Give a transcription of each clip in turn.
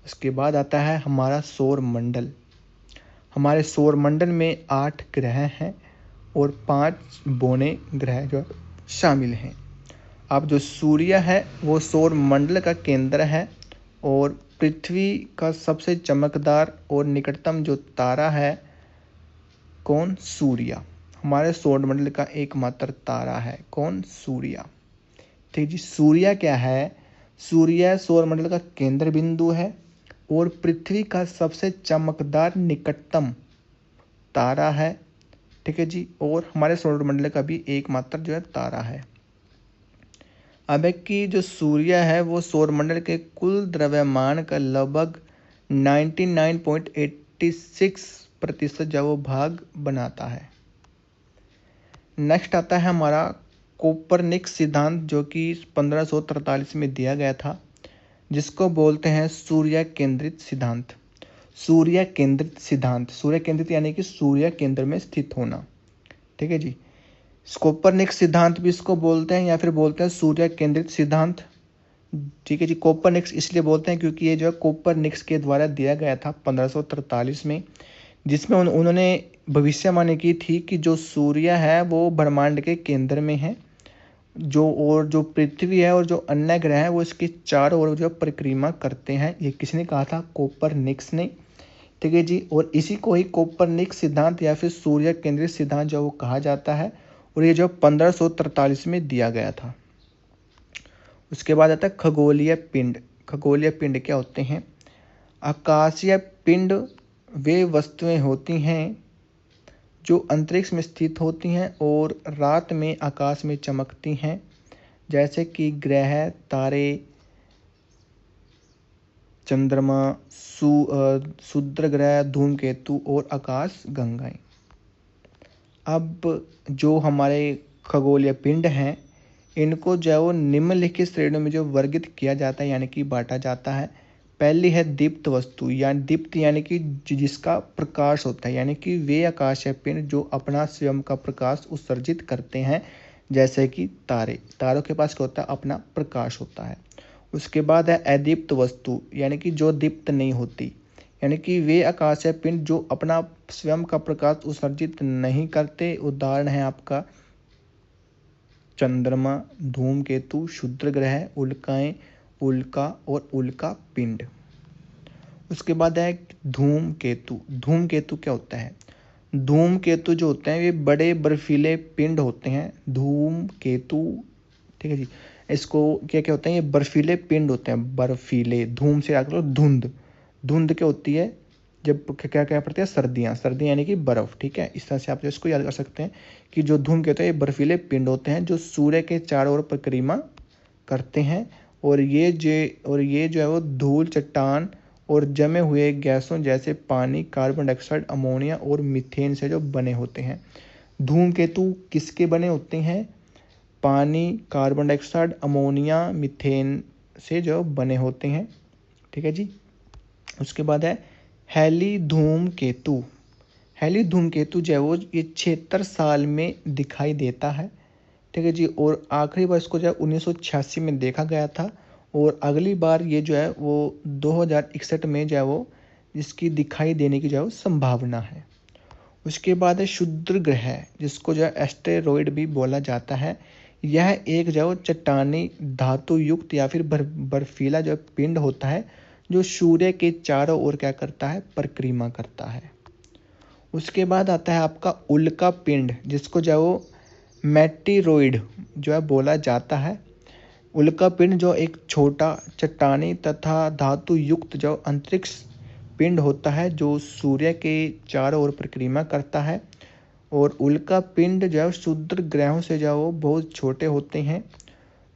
उसके बाद आता है हमारा सौर मंडल। हमारे सौर मंडल में 8 ग्रह हैं और 5 बौने ग्रह जो शामिल हैं। अब जो सूर्य है वो सौर मंडल का केंद्र है और पृथ्वी का सबसे चमकदार और निकटतम जो तारा है कौन? सूर्य। हमारे सौर मंडल का एकमात्र तारा है कौन? सूर्य। ठीक जी। सूर्य क्या है? सूर्य सौर मंडल का केंद्र बिंदु है और पृथ्वी का सबसे चमकदार निकटतम तारा है। ठीक है जी। और हमारे सौर मंडल का भी एकमात्र जो है तारा है। अब है कि जो सूर्य है वो सौर मंडल के कुल द्रव्यमान का लगभग 99.86% जो वो भाग बनाता है। नेक्स्ट आता है हमारा कोपरनिकस सिद्धांत, जो कि 1543 में दिया गया था, जिसको बोलते हैं सूर्य केंद्रित सिद्धांत। सूर्य केंद्रित सिद्धांत, सूर्य केंद्रित यानी कि सूर्य केंद्र में स्थित होना। ठीक है जी। कोपरनिकस सिद्धांत भी इसको बोलते हैं या फिर बोलते हैं सूर्य केंद्रित सिद्धांत। ठीक है जी। कोपरनिकस इसलिए बोलते हैं क्योंकि ये जो है कोपरनिकस के द्वारा दिया गया था 1543 में, जिसमें उन्होंने भविष्यवाणी की थी कि जो सूर्य है वो ब्रह्मांड के केंद्र में है, जो पृथ्वी है और जो अन्य ग्रह है वो इसके चारों ओर जो परिक्रमा करते हैं। ये किसने कहा था? कोपरनिकस ने। ठीक है जी। और इसी को ही कोपरनिकस सिद्धांत या फिर सूर्य केंद्रित सिद्धांत जो वो कहा जाता है, और ये जो 1543 में दिया गया था। उसके बाद आता है खगोलीय पिंड। खगोलीय पिंड क्या होते हैं? आकाशीय पिंड वे वस्तुएं होती हैं जो अंतरिक्ष में स्थित होती हैं और रात में आकाश में चमकती हैं, जैसे कि ग्रह, तारे, चंद्रमा, क्षुद्र ग्रह, धूमकेतु और आकाश गंगाएं। अब जो हमारे खगोलीय पिंड हैं, इनको जो है वो निम्नलिखित श्रेणियों में जो वर्गित किया जाता है यानी कि बांटा जाता है। पहली है दीप्त वस्तु, यानी दीप्त यानी कि जिसका प्रकाश होता है, यानी कि वे आकाशीय पिंड जो अपना स्वयं का प्रकाश उत्सर्जित करते हैं, जैसे कि तारे। तारों के पास क्या होता है? अपना प्रकाश होता है। उसके बाद है अदीप्त वस्तु, यानी कि जो दीप्त नहीं होती, यानी कि वे आकाशीय पिंड जो अपना स्वयं का प्रकाश उत्सर्जित नहीं करते। उदाहरण है आपका चंद्रमा, धूमकेतु, क्षुद्र ग्रह, उल्काएं, उल्का और उल्का पिंड। उसके बाद है धूमकेतु। धूमकेतु क्या होता है? धूमकेतु जो होते हैं वे बड़े बर्फीले पिंड होते हैं। धूमकेतु, ठीक है जी। इसको क्या क्या होते हैं? ये बर्फीले पिंड होते हैं, बर्फीले। धूम से आकर धुंध। धुंध क्या होती है? जब क्या क्या पड़ती है? सर्दियाँ। सर्दियाँ यानी कि बर्फ। ठीक है। इस तरह से आप जो इसको याद कर सकते हैं कि जो धूम कहते हैं ये बर्फीले पिंड होते हैं जो सूर्य के चारों ओर परिक्रमा करते हैं, और ये जो है वो धूल, चट्टान और जमे हुए गैसों जैसे पानी, कार्बन डाइऑक्साइड, अमोनिया और मीथेन से जो बने होते हैं। धूमकेतु किसके बने होते हैं? पानी, कार्बन डाइऑक्साइड, अमोनिया, मीथेन से जो बने होते हैं। ठीक है जी। उसके बाद है हैली धूमकेतु। हैली धूमकेतु जो है वो ये 76 साल में दिखाई देता है। ठीक है जी। और आखिरी बार इसको जो है 1986 में देखा गया था, और अगली बार ये जो है वो 2061 में जो है वो इसकी दिखाई देने की जो है वो संभावना है। उसके बाद है क्षुद्र ग्रह, जिसको जो है एस्टेरॉयड भी बोला जाता है। यह एक जो है चट्टानी धातु युक्त या फिर बर्फीला जो पिंड होता है जो सूर्य के चारों ओर क्या करता है? परिक्रमा करता है। उसके बाद आता है आपका उल्का पिंड, जिसको जो है वो मेटीरॉयड जो है बोला जाता है। उल्का पिंड जो एक छोटा चट्टानी तथा धातु युक्त जो अंतरिक्ष पिंड होता है जो सूर्य के चारों ओर परिक्रमा करता है, और उल्का पिंड जो है क्षुद्र ग्रहों से जो वो बहुत छोटे होते हैं,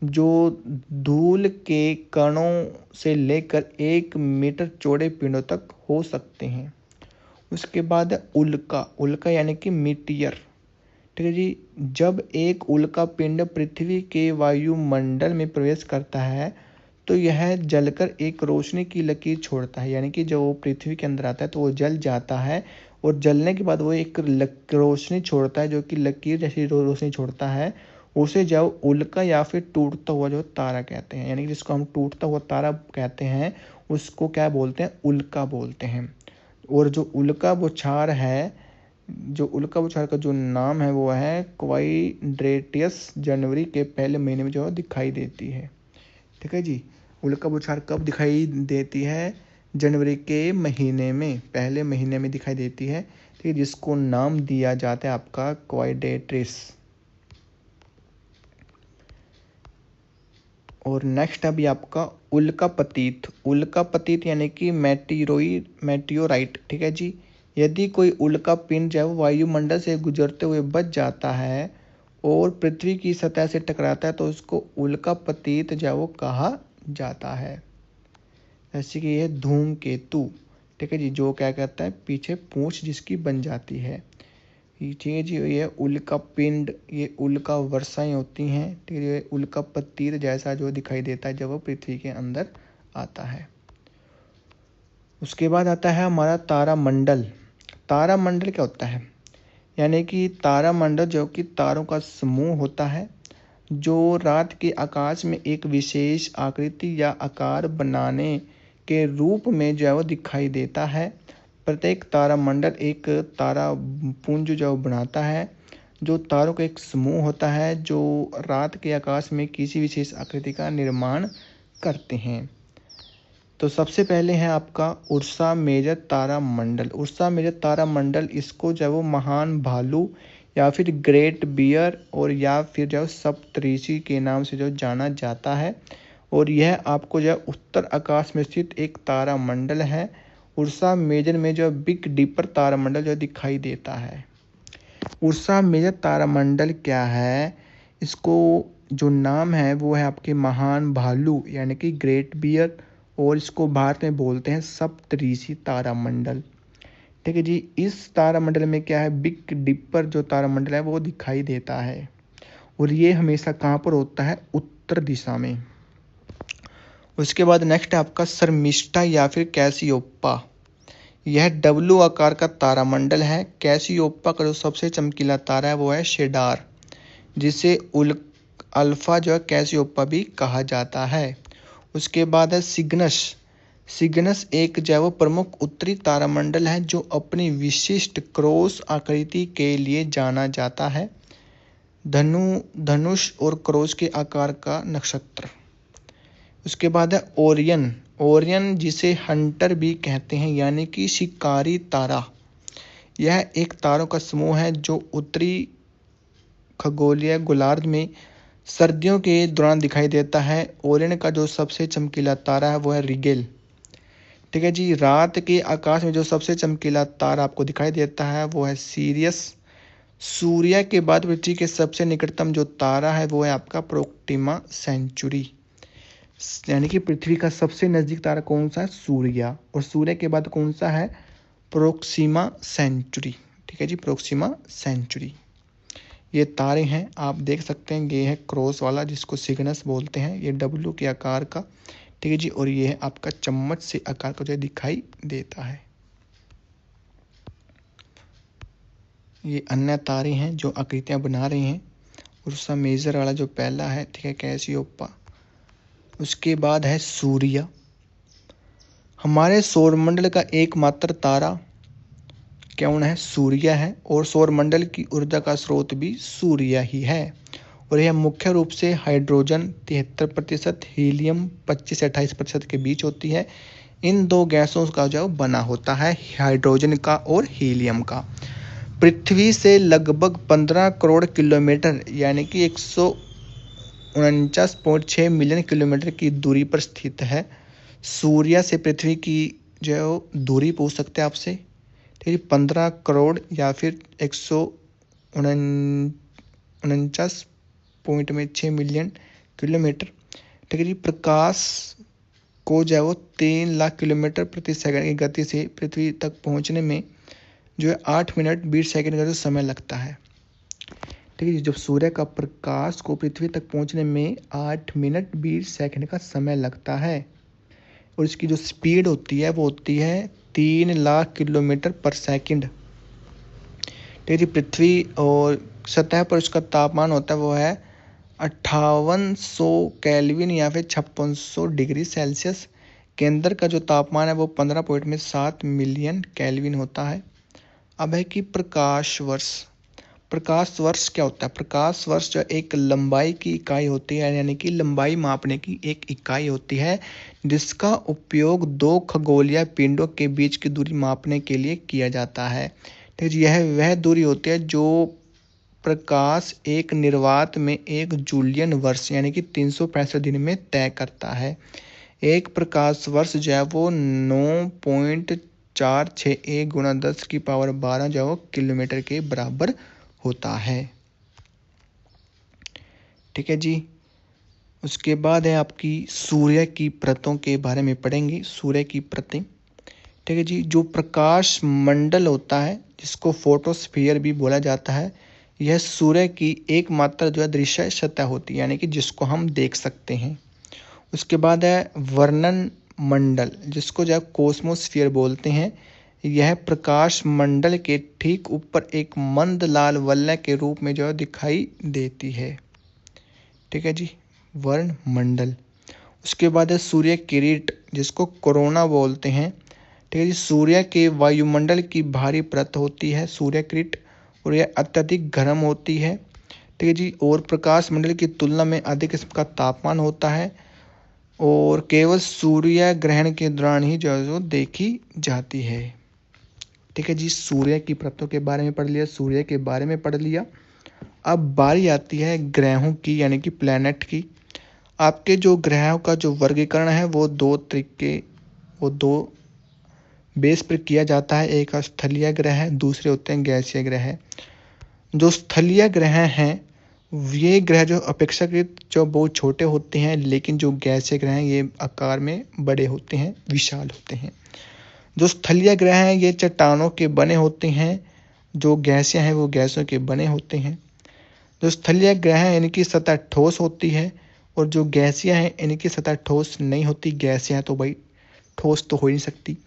जो धूल के कणों से लेकर 1 मीटर चौड़े पिंडों तक हो सकते हैं। उसके बाद है उल्का। उल्का यानी कि मीटियर। ठीक है जी। जब एक उल्का पिंड पृथ्वी के वायुमंडल में प्रवेश करता है तो यह जलकर एक रोशनी की लकीर छोड़ता है, यानी कि जब वो पृथ्वी के अंदर आता है तो वो जल जाता है, और जलने के बाद वो एक रोशनी छोड़ता है जो कि लकीर जैसी रोशनी छोड़ता है। उसे जब उल्का या फिर टूटता हुआ जो तारा कहते हैं, यानी कि जिसको हम टूटता हुआ तारा कहते हैं, उसको क्या बोलते हैं, उल्का बोलते हैं। और जो उल्का बौछार है, जो उल्का बौछार का जो नाम है वो है क्वाड्रेटियस, जनवरी के पहले महीने में जो दिखाई देती है। ठीक है जी, उल्का बौछार कब दिखाई देती है, जनवरी के महीने में, पहले महीने में दिखाई देती है। ठीक है, जिसको नाम दिया जाता है आपका क्वाड्रेटियस। और नेक्स्ट अभी आपका उल्कापतित। उल्कापतित यानी कि मेटियोराइट। ठीक है जी, यदि कोई उल्का पिंड जो है वायुमंडल से गुजरते हुए बच जाता है और पृथ्वी की सतह से टकराता है तो उसको उल्कापतित जो है वो कहा जाता है। जैसे कि ये धूमकेतु। ठीक है जी, जो क्या कहता है, पीछे पूंछ जिसकी बन जाती है। ठीक है जी, ये उल्का पिंड, ये उल्का वर्षाएं होती हैं। ठीक है, ये उल्का पत्तीर जैसा जो दिखाई देता है जब वो पृथ्वी के अंदर आता है। उसके बाद आता है हमारा तारामंडल। तारामंडल क्या होता है, यानी कि तारामंडल जो कि तारों का समूह होता है जो रात के आकाश में एक विशेष आकृति या आकार बनाने के रूप में जो है वो दिखाई देता है। प्रत्येक तारामंडल एक तारापुंज जो बनाता है, जो तारों का एक समूह होता है जो रात के आकाश में किसी विशेष आकृति का निर्माण करते हैं। तो सबसे पहले है आपका उर्सा मेजर तारामंडल। उर्सा मेजर तारामंडल, इसको जो है वो महान भालू या फिर ग्रेट बियर और या फिर जो सप्तऋषि के नाम से जो जाना जाता है। और यह आपको जो उत्तर आकाश में स्थित एक तारामंडल है। उर्सा मेजर में जो बिग डिपर तारामंडल जो दिखाई देता है। उर्सा मेजर तारामंडल क्या है, इसको जो नाम है वो है आपके महान भालू यानी कि ग्रेट बियर, और इसको भारत में बोलते हैं सप्तऋषि तारामंडल। ठीक है जी, इस तारामंडल में क्या है, बिग डिपर जो तारामंडल है वो दिखाई देता है। और ये हमेशा कहाँ पर होता है, उत्तर दिशा में। उसके बाद नेक्स्ट है आपका शर्मिष्ठा या फिर कैसियोप्पा। यह डब्लू आकार का तारामंडल है। कैसियोप्पा का जो सबसे चमकीला तारा है वो है शेडार, जिसे अल्फा जो है कैसियोप्पा भी कहा जाता है। उसके बाद है सिग्नस। सिग्नस एक जो प्रमुख उत्तरी तारामंडल है जो अपनी विशिष्ट क्रॉस आकृति के लिए जाना जाता है। धनुष और क्रॉस के आकार का नक्षत्र। उसके बाद है ओरियन। ओरियन जिसे हंटर भी कहते हैं यानी कि शिकारी तारा। यह एक तारों का समूह है जो उत्तरी खगोलीय गोलार्ध में सर्दियों के दौरान दिखाई देता है। ओरियन का जो सबसे चमकीला तारा है वो है रिगेल। ठीक है जी, रात के आकाश में जो सबसे चमकीला तारा आपको दिखाई देता है वो है सीरियस। सूर्य के बाद पृथ्वी के सबसे निकटतम जो तारा है वो है आपका प्रोक्सिमा सेंचुरी, यानी कि पृथ्वी का सबसे नजदीक तारा कौन सा है, सूर्य। और सूर्य के बाद कौन सा है, प्रोक्सिमा सेंचुरी। ठीक है जी, प्रोक्सिमा सेंचुरी। ये तारे हैं, आप देख सकते हैं। ये है क्रॉस वाला जिसको सिग्नस बोलते हैं, ये डब्लू के आकार का। ठीक है जी, और ये है आपका चम्मच से आकार का जो दिखाई देता है। ये अन्य तारे हैं जो आकृतियां बना रहे हैं। उर्सा मेजर वाला जो पहला है, ठीक है, कैसियोप्पा। उसके बाद है सूर्य। हमारे सौरमंडल का एकमात्र तारा कौन है, सूर्य है। और सौरमंडल की ऊर्जा का स्रोत भी सूर्य ही है। और यह मुख्य रूप से हाइड्रोजन 73%, हीलियम 25 से 28% के बीच होती है। इन दो गैसों का जो बना होता है, हाइड्रोजन का और हीलियम का। पृथ्वी से लगभग 15 करोड़ किलोमीटर यानी कि 149.6 मिलियन किलोमीटर की दूरी पर स्थित है। सूर्य से पृथ्वी की जो दूरी पूछ सकते हैं आपसे, ठीक है, 15 करोड़ या फिर 149.6 मिलियन किलोमीटर। ठीक है जी, प्रकाश को जो है वो 3 लाख किलोमीटर प्रति सेकंड की गति से पृथ्वी तक पहुंचने में जो है 8 मिनट 20 सेकंड का जो समय लगता है। ठीक है जी, जब सूर्य का प्रकाश को पृथ्वी तक पहुंचने में 8 मिनट 20 सेकंड का समय लगता है। और इसकी जो स्पीड होती है वो होती है 3 लाख किलोमीटर पर सेकंड। ठीक है जी, पृथ्वी और सतह पर उसका तापमान होता है वो है 5800 केल्विन या फिर 5600 डिग्री सेल्सियस। केंद्र का जो तापमान है वो 15.7 मिलियन केल्विन होता है। अब है कि प्रकाश वर्ष। प्रकाश वर्ष क्या होता है? प्रकाश वर्ष जो एक लंबाई की इकाई होती है, यानी कि लंबाई मापने की एक इकाई होती है, जिसका उपयोग दो खगोलीय पिंडों के बीच की दूरी मापने के लिए किया जाता है। ठीक है, यह वह दूरी होती है जो प्रकाश एक निर्वात में एक जूलियन वर्ष यानी कि 365 दिन में तय करता है। एक प्रकाश वर्ष जो है वो 9.461 गुणा 10⁻12 जो है वो किलोमीटर के बराबर होता है। ठीक है जी। उसके बाद है आपकी सूर्य की परतों के बारे में पढ़ेंगे। सूर्य की परतें, ठीक है जी। जो प्रकाश मंडल होता है जिसको फोटोस्फीयर भी बोला जाता है, यह सूर्य की एकमात्र जो है दृश्य सतह होती है, यानी कि जिसको हम देख सकते हैं। उसके बाद है वर्णन मंडल, जिसको जो है कोस्मोस्फीयर बोलते हैं। यह प्रकाश मंडल के ठीक ऊपर एक मंद लाल वलय के रूप में जो है दिखाई देती है। ठीक है जी, वर्ण मंडल। उसके बाद है सूर्य किरीट, जिसको कोरोना बोलते हैं। ठीक है जी, सूर्य के वायुमंडल की भारी परत होती है सूर्य किरीट, और यह अत्यधिक गर्म होती है। ठीक है जी, और प्रकाश मंडल की तुलना में अधिक इसका तापमान होता है, और केवल सूर्य ग्रहण के दौरान ही जो है वो देखी जाती है। ठीक है जी, सूर्य की परतों के बारे में पढ़ लिया, सूर्य के बारे में पढ़ लिया। अब बारी आती है ग्रहों की, यानी कि प्लैनेट की। आपके जो ग्रहों का जो वर्गीकरण है वो दो बेस पर किया जाता है। एक स्थलीय ग्रह है, दूसरे होते हैं गैसीय ग्रह। जो स्थलीय ग्रह हैं ये ग्रह जो अपेक्षाकृत जो बहुत छोटे होते हैं, लेकिन जो गैसीय ग्रह हैं ये आकार में बड़े होते हैं, विशाल होते हैं। जो स्थलीय ग्रह हैं ये चट्टानों के बने होते हैं, जो गैसीय हैं वो गैसों के बने होते हैं। जो स्थलीय ग्रह हैं इनकी सतह ठोस होती है, और जो गैसीय हैं इनकी सतह ठोस नहीं होती। गैसीय है तो भाई ठोस तो हो ही नहीं सकती।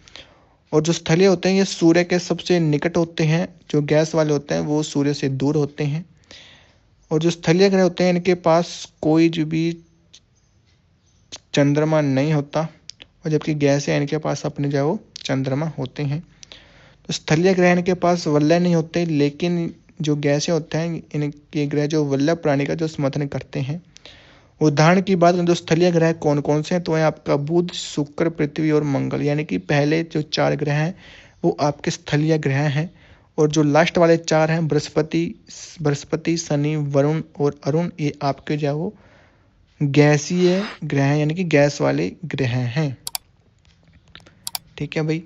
और जो स्थलीय होते हैं ये सूर्य के सबसे निकट होते हैं, जो गैस वाले होते हैं वो सूर्य से दूर होते हैं। और जो स्थलीय ग्रह होते हैं इनके पास कोई जो भी चंद्रमा नहीं होता, और जबकि गैस है इनके पास अपने जो है वो चंद्रमा होते हैं। तो स्थलीय ग्रह इनके पास वलय नहीं होते, लेकिन जो गैसें होते हैं इनके ग्रह जो वल्लभ प्राणी का जो समर्थन करते हैं। उदाहरण की बात करें तो स्थलीय ग्रह कौन कौन से हैं, तो है आपका बुध, शुक्र, पृथ्वी और मंगल, यानी कि पहले जो 4 ग्रह हैं वो आपके स्थलीय ग्रह हैं। और जो लास्ट वाले 4 हैं बृहस्पति, शनि, वरुण और अरुण, ये आपके जो है वो गैसीय ग्रह हैं, यानी कि गैस वाले ग्रह हैं। ठीक है भाई।